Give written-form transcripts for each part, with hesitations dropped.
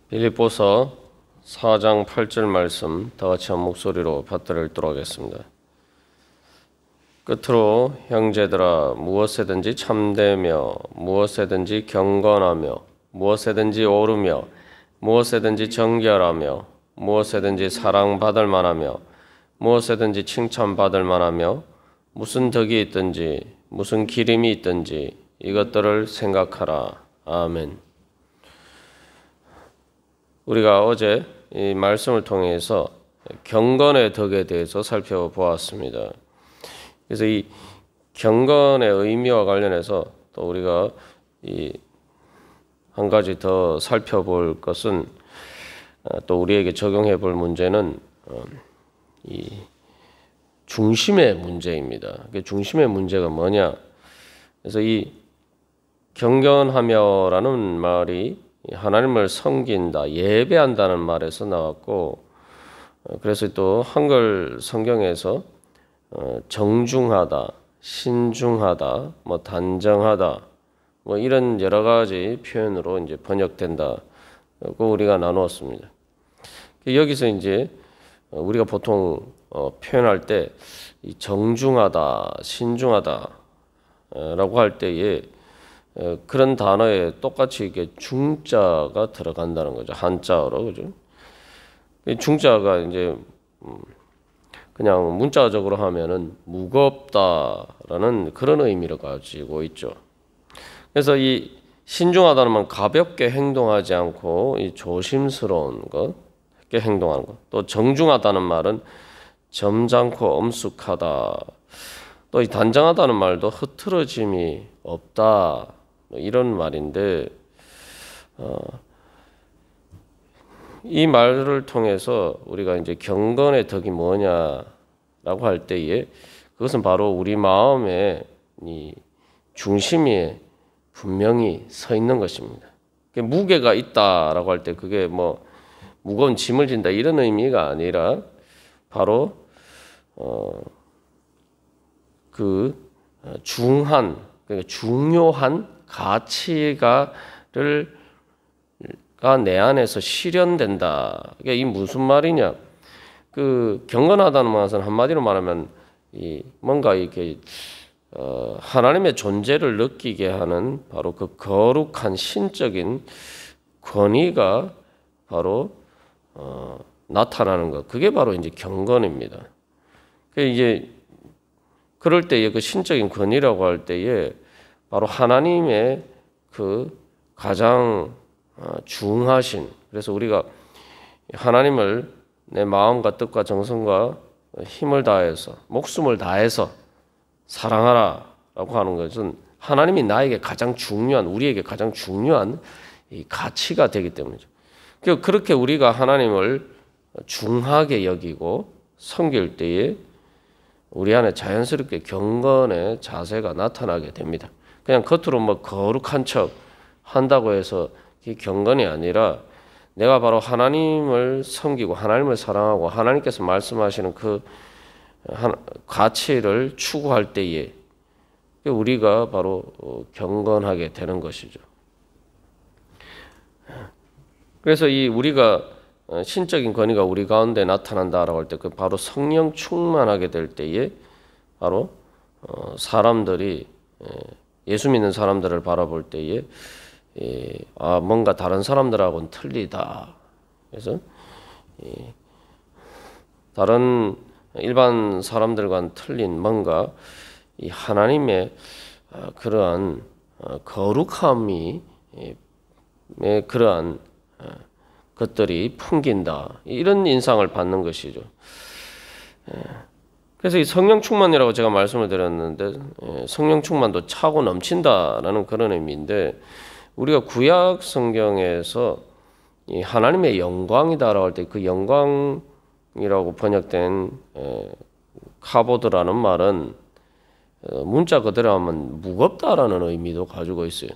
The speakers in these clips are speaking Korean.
빌립보서 4장 8절 말씀 다 같이 한 목소리로 받들어 읽도록 하겠습니다. 끝으로 형제들아 무엇에든지 참되며 무엇에든지 경건하며 무엇에든지 옳으며 무엇에든지 정결하며 무엇에든지 사랑받을 만하며 무엇에든지 칭찬받을 만하며 무슨 덕이 있든지 무슨 기림이 있든지 이것들을 생각하라. 아멘. 우리가 어제 이 말씀을 통해서 경건의 덕에 대해서 살펴보았습니다. 그래서 이 경건의 의미와 관련해서 또 우리가 이 한 가지 더 살펴볼 것은 또 우리에게 적용해 볼 문제는 이 중심의 문제입니다. 그 중심의 문제가 뭐냐? 그래서 이 경건하며라는 말이 하나님을 섬긴다, 예배한다는 말에서 나왔고, 그래서 또 한글 성경에서 정중하다, 신중하다, 뭐 단정하다, 뭐 이런 여러 가지 표현으로 이제 번역된다고 우리가 나누었습니다. 여기서 이제 우리가 보통 표현할 때 이 정중하다, 신중하다라고 할 때에 그런 단어에 똑같이 이게 중자가 들어간다는 거죠. 한자어로, 그죠? 중자가 이제 그냥 문자적으로 하면은 무겁다라는 그런 의미를 가지고 있죠. 그래서 이 신중하다는 말 가볍게 행동하지 않고 이 조심스러운 것, 쉽게 행동하는 것. 또 정중하다는 말은 점잖고 엄숙하다. 또 이 단정하다는 말도 흐트러짐이 없다. 이런 말인데 이 말을 통해서 우리가 이제 경건의 덕이 뭐냐라고 할 때에 그것은 바로 우리 마음의 이 중심에 분명히 서 있는 것입니다. 무게가 있다라고 할 때 그게 뭐 무거운 짐을 진다 이런 의미가 아니라 바로 그 중한, 그러니까 중요한 가치가 내 안에서 실현된다. 이게 무슨 말이냐? 그 경건하다는 것은 한마디로 말하면 이 뭔가 이렇게 하나님의 존재를 느끼게 하는 바로 그 거룩한 신적인 권위가 바로 나타나는 것. 그게 바로 이제 경건입니다. 이제 그럴 때에 그 신적인 권위라고 할 때에 바로 하나님의 그 가장 중하신, 그래서 우리가 하나님을 내 마음과 뜻과 정성과 힘을 다해서 목숨을 다해서 사랑하라라고 하는 것은 하나님이 나에게 가장 중요한, 우리에게 가장 중요한 이 가치가 되기 때문이죠. 그렇게 우리가 하나님을 중하게 여기고 섬길 때에 우리 안에 자연스럽게 경건의 자세가 나타나게 됩니다. 그냥 겉으로 뭐 거룩한 척 한다고 해서 이 경건이 아니라 내가 바로 하나님을 섬기고 하나님을 사랑하고 하나님께서 말씀하시는 그 가치를 추구할 때에 우리가 바로 경건하게 되는 것이죠. 그래서 이 우리가 신적인 권위가 우리 가운데 나타난다라고 할 때 그 바로 성령 충만하게 될 때에 바로 사람들이 예수 믿는 사람들을 바라볼 때에 뭔가 다른 사람들하고는 틀리다. 그래서 다른 일반 사람들과는 틀린 뭔가 이 하나님의 그러한 거룩함이 그러한 것들이 풍긴다. 이런 인상을 받는 것이죠. 그래서 이 성령 충만이라고 제가 말씀을 드렸는데 성령 충만도 차고 넘친다라는 그런 의미인데 우리가 구약 성경에서 이 하나님의 영광이다라고 할 때 그 영광이라고 번역된 카보드라는 말은 문자 그대로 하면 무겁다라는 의미도 가지고 있어요.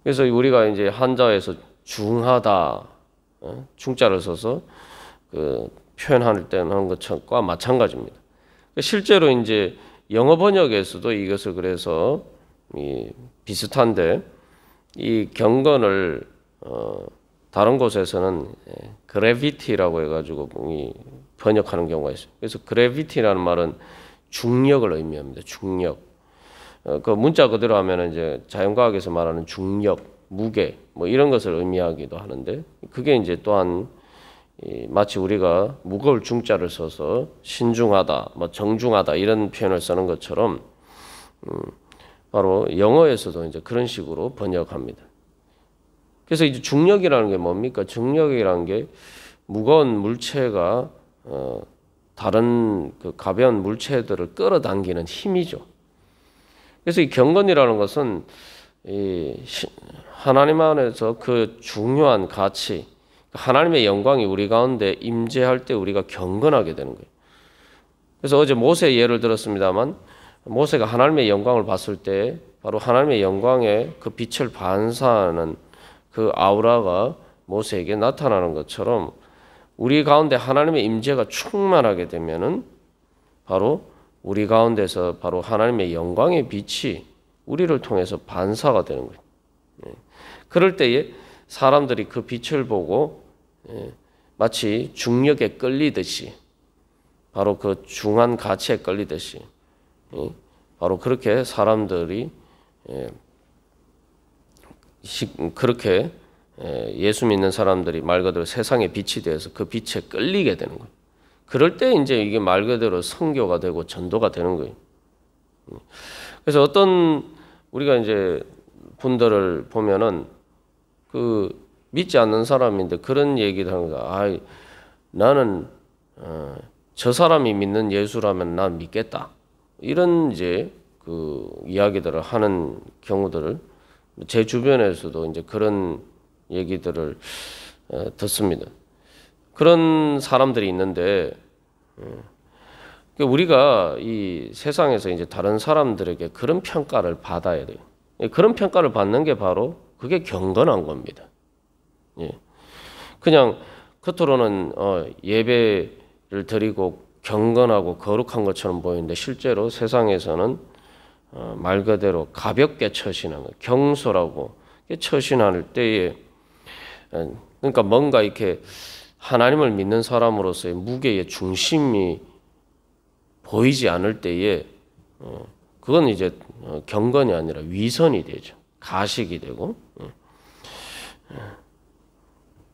그래서 우리가 이제 한자에서 중하다, 중자를 써서 그 표현할 때는 하는 것과 마찬가지입니다. 실제로 이제 영어 번역에서도 이것을 그래서 비슷한데 이 경건을 다른 곳에서는 그래비티라고 해가지고 번역하는 경우가 있어요. 그래서 그래비티라는 말은 중력을 의미합니다. 중력. 그 문자 그대로 하면은 이제 자연과학에서 말하는 중력, 무게 뭐 이런 것을 의미하기도 하는데, 그게 이제 또한 마치 우리가 무거울 중자를 써서 신중하다, 뭐 정중하다 이런 표현을 쓰는 것처럼 바로 영어에서도 이제 그런 식으로 번역합니다. 그래서 이제 중력이라는 게 뭡니까? 중력이라는 게 무거운 물체가 다른 그 가벼운 물체들을 끌어당기는 힘이죠. 그래서 이 경건이라는 것은 하나님 안에서 그 중요한 가치, 하나님의 영광이 우리 가운데 임재할 때 우리가 경건하게 되는 거예요. 그래서 어제 모세 예를 들었습니다만, 모세가 하나님의 영광을 봤을 때 바로 하나님의 영광의 그 빛을 반사하는 그 아우라가 모세에게 나타나는 것처럼, 우리 가운데 하나님의 임재가 충만하게 되면은 바로 우리 가운데서 바로 하나님의 영광의 빛이 우리를 통해서 반사가 되는 거예요. 그럴 때에 사람들이 그 빛을 보고 마치 중력에 끌리듯이, 바로 그 중한 가치에 끌리듯이, 바로 그렇게 사람들이 그렇게 예수 믿는 사람들이 말 그대로 세상의 빛이 되어서 그 빛에 끌리게 되는 거예요. 그럴 때 이제 이게 말 그대로 선교가 되고 전도가 되는 거예요. 그래서 어떤 우리가 이제 분들을 보면은 그 믿지 않는 사람인데 그런 얘기를 하는 거야. 아, 나는 저 사람이 믿는 예수라면 난 믿겠다. 이런 이제 그 이야기들을 하는 경우들을 제 주변에서도 이제 그런 얘기들을 듣습니다. 그런 사람들이 있는데, 우리가 이 세상에서 이제 다른 사람들에게 그런 평가를 받아야 돼요. 그런 평가를 받는 게 바로 그게 경건한 겁니다. 그냥 겉으로는 예배를 드리고 경건하고 거룩한 것처럼 보이는데 실제로 세상에서는 말 그대로 가볍게 처신하는 거, 경솔하고 처신할 때에, 그러니까 뭔가 이렇게 하나님을 믿는 사람으로서의 무게의 중심이 보이지 않을 때에 그건 이제 경건이 아니라 위선이 되죠. 가식이 되고.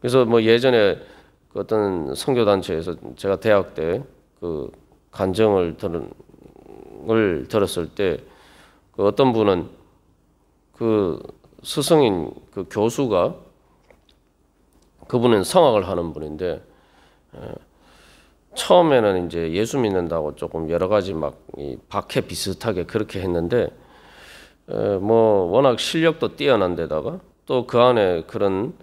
그래서 뭐 예전에 그 어떤 선교단체에서 제가 대학 때 그 간증을 들었을 때 그 어떤 분은 그 스승인 그 교수가, 그분은 성악을 하는 분인데 처음에는 이제 예수 믿는다고 조금 여러 가지 막 박해 비슷하게 그렇게 했는데 뭐 워낙 실력도 뛰어난 데다가 또 그 안에 그런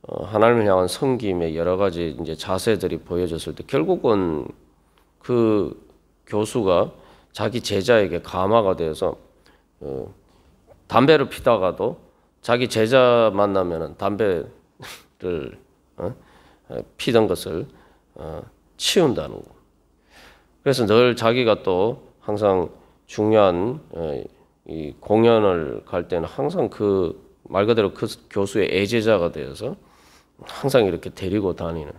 하나님을 향한 섬김의 여러 가지 이제 자세들이 보여졌을 때 결국은 그 교수가 자기 제자에게 감화가 되어서 담배를 피다가도 자기 제자 만나면은 담배를 피던 것을 치운다는 거. 그래서 늘 자기가 또 항상 중요한 이 공연을 갈 때는 항상 그 말 그대로 그 교수의 애제자가 되어서 항상 이렇게 데리고 다니는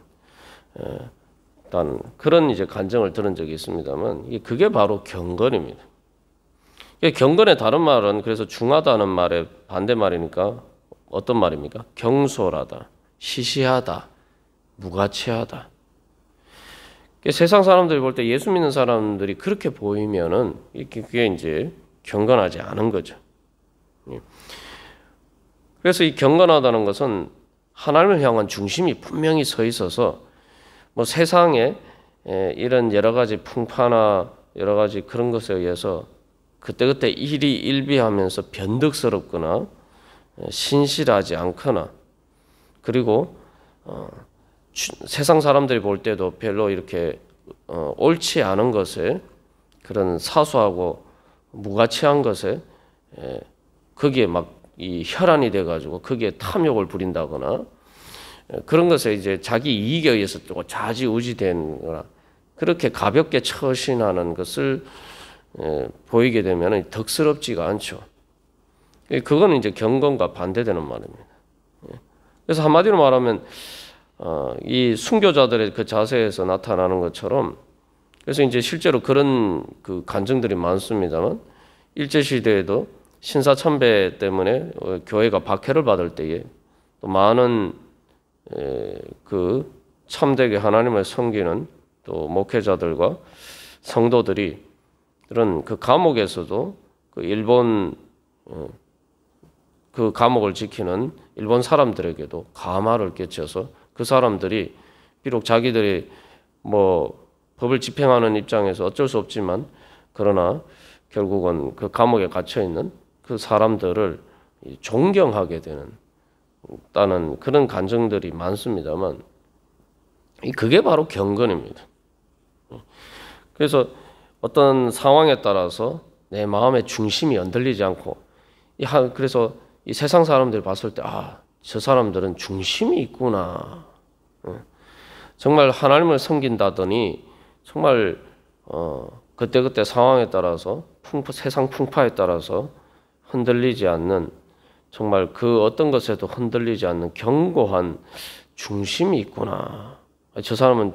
그런 이제 간증을 들은 적이 있습니다만, 그게 바로 경건입니다. 경건의 다른 말은 그래서 중하다는 말의 반대말이니까 어떤 말입니까? 경솔하다, 시시하다, 무가치하다. 세상 사람들이 볼 때 예수 믿는 사람들이 그렇게 보이면은 그게 이제 경건하지 않은 거죠. 그래서 이 경건하다는 것은 하나님을 향한 중심이 분명히 서 있어서 뭐 세상에 이런 여러 가지 풍파나 여러 가지 그런 것에 의해서 그때그때 일희일비하면서 변덕스럽거나 신실하지 않거나, 그리고 세상 사람들이 볼 때도 별로 이렇게 옳지 않은 것에, 그런 사소하고 무가치한 것에 거기에 막 이 혈안이 돼가지고 거기에 탐욕을 부린다거나 그런 것에 이제 자기 이익에 의해서 또 좌지우지된 거나 그렇게 가볍게 처신하는 것을 보이게 되면 덕스럽지가 않죠. 그건 이제 경건과 반대되는 말입니다. 그래서 한마디로 말하면 이 순교자들의 그 자세에서 나타나는 것처럼, 그래서 이제 실제로 그런 그 간증들이 많습니다만, 일제 시대에도 신사참배 때문에 교회가 박해를 받을 때에 또 많은 그 참되게 하나님을 섬기는 또 목회자들과 성도들이 그런 그 감옥에서도 그 일본 그 감옥을 지키는 일본 사람들에게도 감화를 끼쳐서 그 사람들이 비록 자기들이 뭐 법을 집행하는 입장에서 어쩔 수 없지만, 그러나 결국은 그 감옥에 갇혀 있는 그 사람들을 존경하게 되는 그런 간증들이 많습니다만, 그게 바로 경건입니다. 그래서 어떤 상황에 따라서 내 마음의 중심이 흔들리지 않고, 그래서 이 세상 사람들이 봤을 때, 저 사람들은 중심이 있구나. 정말 하나님을 섬긴다더니 정말 그때그때 상황에 따라서 세상 풍파에 따라서 흔들리지 않는, 정말 그 어떤 것에도 흔들리지 않는 견고한 중심이 있구나. 저 사람은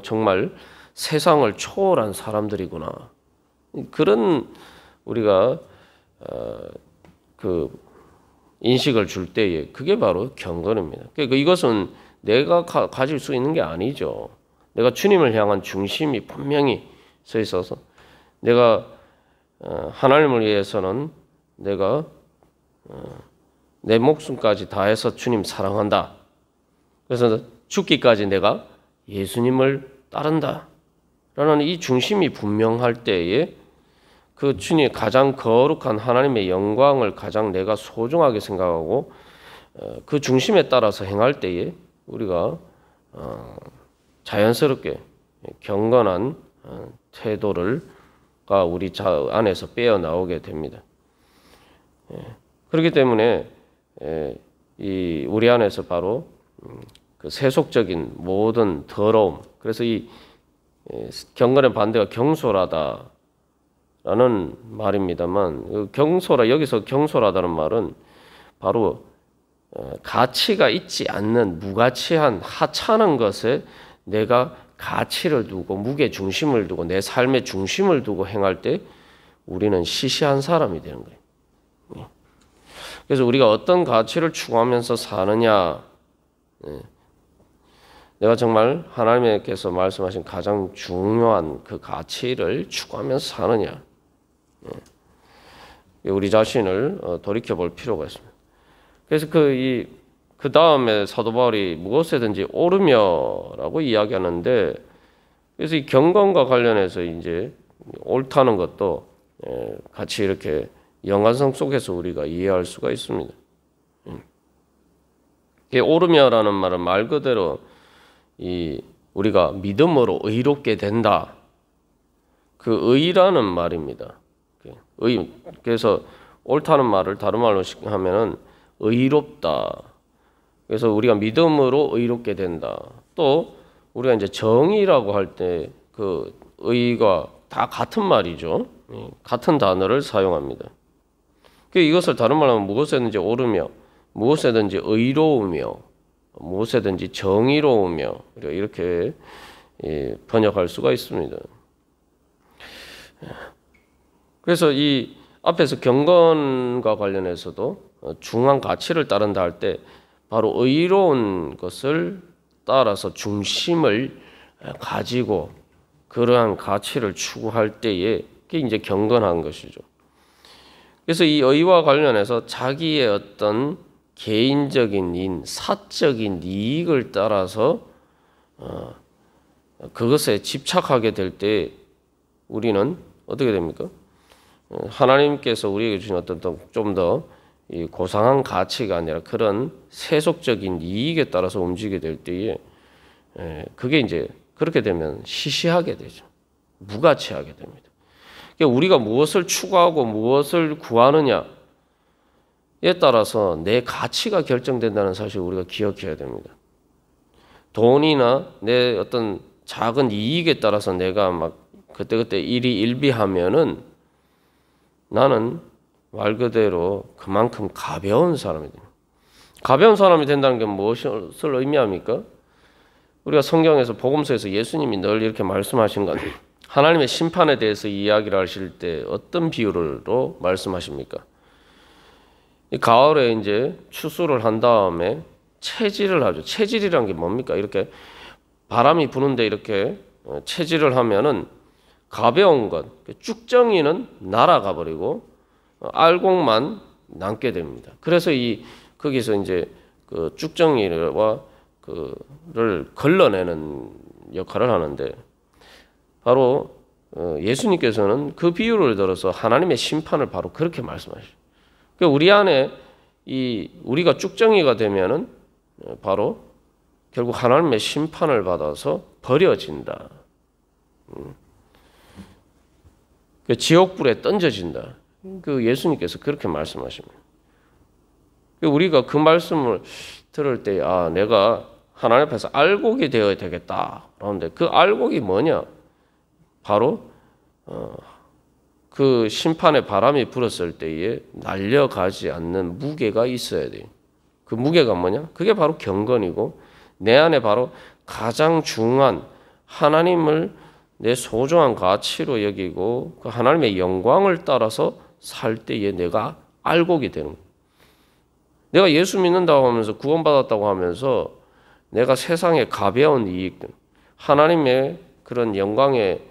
정말 세상을 초월한 사람들이구나. 그런 우리가 그 인식을 줄 때에 그게 바로 경건입니다. 그러니까 이것은 내가 가질 수 있는 게 아니죠. 내가 주님을 향한 중심이 분명히 서 있어서, 내가 하나님을 위해서는 내가 내 목숨까지 다해서 주님 사랑한다. 그래서 죽기까지 내가 예수님을 따른다. 라는 이 중심이 분명할 때에 그 주님 가장 거룩한 하나님의 영광을 가장 내가 소중하게 생각하고 그 중심에 따라서 행할 때에 우리가 자연스럽게 경건한 태도가 우리 안에서 빼어나오게 됩니다. 그렇기 때문에 우리 안에서 바로 그 세속적인 모든 더러움, 그래서 이 경건의 반대가 경솔하다라는 말입니다만, 여기서 경솔하다는 말은 바로 가치가 있지 않는 무가치한 하찮은 것에 내가 가치를 두고 무게 중심을 두고 내 삶의 중심을 두고 행할 때 우리는 시시한 사람이 되는 거예요. 그래서 우리가 어떤 가치를 추구하면서 사느냐, 내가 정말 하나님께서 말씀하신 가장 중요한 그 가치를 추구하면서 사느냐, 우리 자신을 돌이켜 볼 필요가 있습니다. 그래서 그 다음에 사도 바울이 무엇에든지 오르며라고 이야기하는데, 그래서 이 경건과 관련해서 이제 옳다는 것도 같이 이렇게 연관성 속에서 우리가 이해할 수가 있습니다. 오르며라는 말은 말 그대로 우리가 믿음으로 의롭게 된다. 그 의라는 말입니다. 그래서 옳다는 말을 다른 말로 하면은 의롭다. 그래서 우리가 믿음으로 의롭게 된다. 또 우리가 이제 정의라고 할 때 그 의가 다 같은 말이죠. 같은 단어를 사용합니다. 이것을 다른 말로 하면 무엇에든지 오르며, 무엇에든지 의로우며, 무엇에든지 정의로우며, 이렇게 번역할 수가 있습니다. 그래서 이 앞에서 경건과 관련해서도 중한 가치를 따른다 할 때 바로 의로운 것을 따라서 중심을 가지고 그러한 가치를 추구할 때에 그게 이제 경건한 것이죠. 그래서 이 의와 관련해서 자기의 어떤 개인적인 사적인 이익을 따라서 그것에 집착하게 될 때 우리는 어떻게 됩니까? 하나님께서 우리에게 주신 어떤 좀 더 고상한 가치가 아니라 그런 세속적인 이익에 따라서 움직이게 될 때에 그게 이제 그렇게 되면 시시하게 되죠. 무가치하게 됩니다. 그러니까 우리가 무엇을 추구하고 무엇을 구하느냐에 따라서 내 가치가 결정된다는 사실을 우리가 기억해야 됩니다. 돈이나 내 어떤 작은 이익에 따라서 내가 막 그때그때 일비하면은 나는 말 그대로 그만큼 가벼운 사람이 됩니다. 가벼운 사람이 된다는 게 무엇을 의미합니까? 우리가 성경에서 복음서에서 예수님이 늘 이렇게 말씀하신 건 하나님의 심판에 대해서 이야기를 하실 때 어떤 비유로 말씀하십니까? 이 가을에 이제 추수를 한 다음에 채질을 하죠. 채질이란 게 뭡니까? 이렇게 바람이 부는데 이렇게 채질을 하면은 가벼운 것, 쭉정이는 날아가 버리고 알곡만 남게 됩니다. 그래서 거기서 이제 그 쭉정이와 그를 걸러내는 역할을 하는데 바로 예수님께서는 그 비유를 들어서 하나님의 심판을 바로 그렇게 말씀하시죠. 그러니까 우리 안에 우리가 쭉정이가 되면은 바로 결국 하나님의 심판을 받아서 버려진다. 지옥불에 던져진다. 그 예수님께서 그렇게 말씀하십니다. 우리가 그 말씀을 들을 때 내가 하나님 앞에서 알곡이 되어야 되겠다. 그런데 그 알곡이 뭐냐? 바로 그 심판의 바람이 불었을 때에 날려가지 않는 무게가 있어야 돼요. 그 무게가 뭐냐? 그게 바로 경건이고 내 안에 바로 가장 중요한 하나님을 내 소중한 가치로 여기고 그 하나님의 영광을 따라서 살 때에 내가 알곡이 되는 거예요. 내가 예수 믿는다고 하면서 구원받았다고 하면서 내가 세상의 가벼운 이익, 하나님의 그런 영광에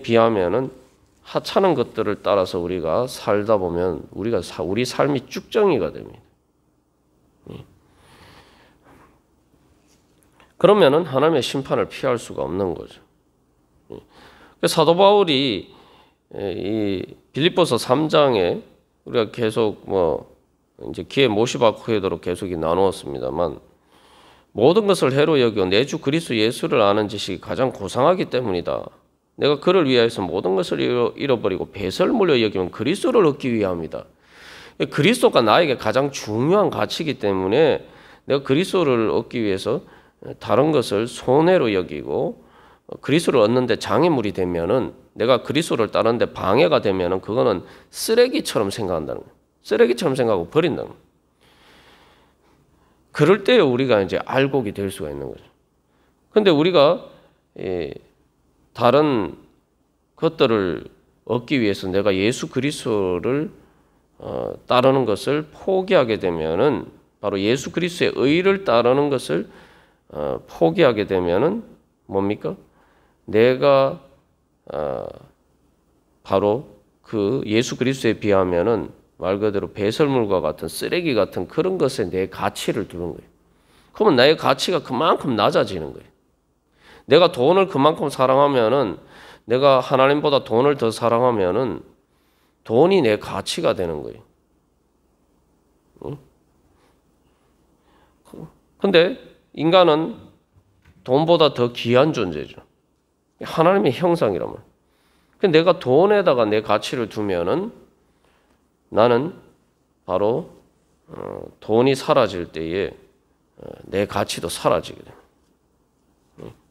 비하면은 하찮은 것들을 따라서 우리가 살다 보면 우리 삶이 쭉정이가 됩니다. 그러면은 하나님의 심판을 피할 수가 없는 거죠. 사도 바울이 이 빌립보서 3장에 우리가 계속 이제 기회 모시바크에도록 계속 나누었습니다만 모든 것을 해로 여겨 내 주 그리스도 예수를 아는 지식이 가장 고상하기 때문이다. 내가 그를 위하여서 모든 것을 잃어버리고 배설물로 여기면 그리스도를 얻기 위함이다. 그리스도가 나에게 가장 중요한 가치이기 때문에 내가 그리스도를 얻기 위해서 다른 것을 손해로 여기고 그리스도를 얻는데 장애물이 되면은 내가 그리스도를 따르는데 방해가 되면은 그거는 쓰레기처럼 생각한다는 거예요. 쓰레기처럼 생각하고 버린다는 거예요. 그럴 때 우리가 이제 알곡이 될 수가 있는 거죠. 근데 우리가 다른 것들을 얻기 위해서 내가 예수 그리스도를 따르는 것을 포기하게 되면은 바로 예수 그리스도의 의를 따르는 것을 포기하게 되면은 뭡니까? 내가 바로 그 예수 그리스도에 비하면은 말 그대로 배설물과 같은 쓰레기 같은 그런 것에 내 가치를 두는 거예요. 그러면 나의 가치가 그만큼 낮아지는 거예요. 내가 돈을 그만큼 사랑하면은 내가 하나님보다 돈을 더 사랑하면은 돈이 내 가치가 되는 거예요. 근데 인간은 돈보다 더 귀한 존재죠. 하나님의 형상이라면. 근데 내가 돈에다가 내 가치를 두면은 나는 바로 돈이 사라질 때에 내 가치도 사라지게 됩니다.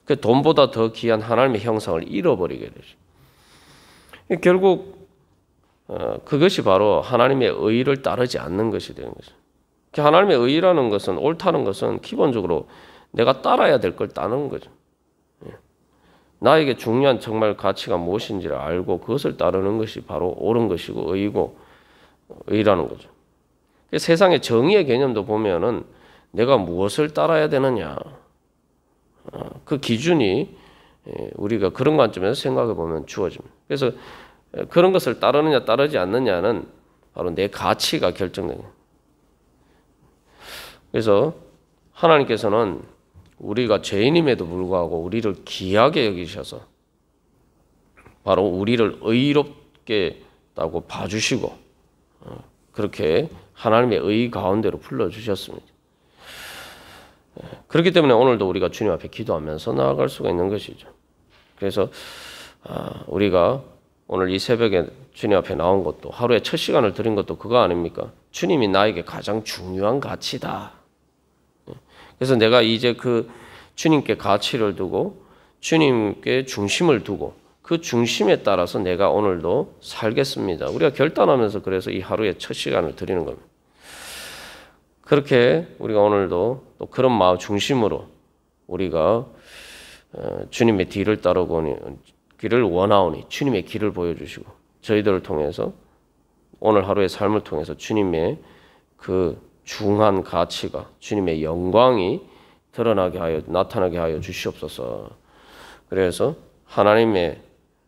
그 돈보다 더 귀한 하나님의 형상을 잃어버리게 되죠. 결국 그것이 바로 하나님의 의를 따르지 않는 것이 되는 거죠. 하나님의 의라는 것은 옳다는 것은 기본적으로 내가 따라야 될 걸 따르는 거죠. 나에게 중요한 정말 가치가 무엇인지를 알고 그것을 따르는 것이 바로 옳은 것이고 의라는 거죠. 세상의 정의의 개념도 보면은 내가 무엇을 따라야 되느냐 그 기준이 우리가 그런 관점에서 생각해 보면 주어집니다. 그래서 그런 것을 따르느냐 따르지 않느냐는 바로 내 가치가 결정됩니다. 그래서 하나님께서는 우리가 죄인임에도 불구하고 우리를 귀하게 여기셔서 바로 우리를 의롭게라고 봐주시고 그렇게 하나님의 의 가운데로 불러주셨습니다. 그렇기 때문에 오늘도 우리가 주님 앞에 기도하면서 나아갈 수가 있는 것이죠. 그래서 우리가 오늘 이 새벽에 주님 앞에 나온 것도 하루에 첫 시간을 드린 것도 그거 아닙니까? 주님이 나에게 가장 중요한 가치다. 그래서 내가 이제 그 주님께 가치를 두고 주님께 중심을 두고 그 중심에 따라서 내가 오늘도 살겠습니다. 우리가 결단하면서 그래서 이 하루의 첫 시간을 드리는 겁니다. 그렇게 우리가 오늘도 또 그런 마음 중심으로 우리가 주님의 뒤를 따르고 길을 원하오니 주님의 길을 보여주시고 저희들을 통해서 오늘 하루의 삶을 통해서 주님의 그 중한 가치가 주님의 영광이 드러나게 하여 나타나게 하여 주시옵소서. 그래서 하나님의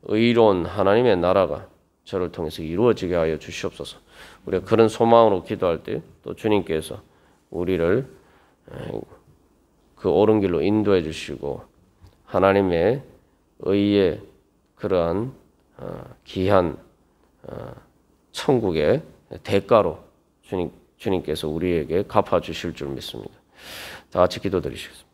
의로운 하나님의 나라가 저를 통해서 이루어지게 하여 주시옵소서. 우리가 그런 소망으로 기도할 때 또 주님께서 우리를 그 옳은 길로 인도해 주시고 하나님의 의의 그러한 귀한 천국의 대가로 주님께서 우리에게 갚아주실 줄 믿습니다. 다 같이 기도드리시겠습니다.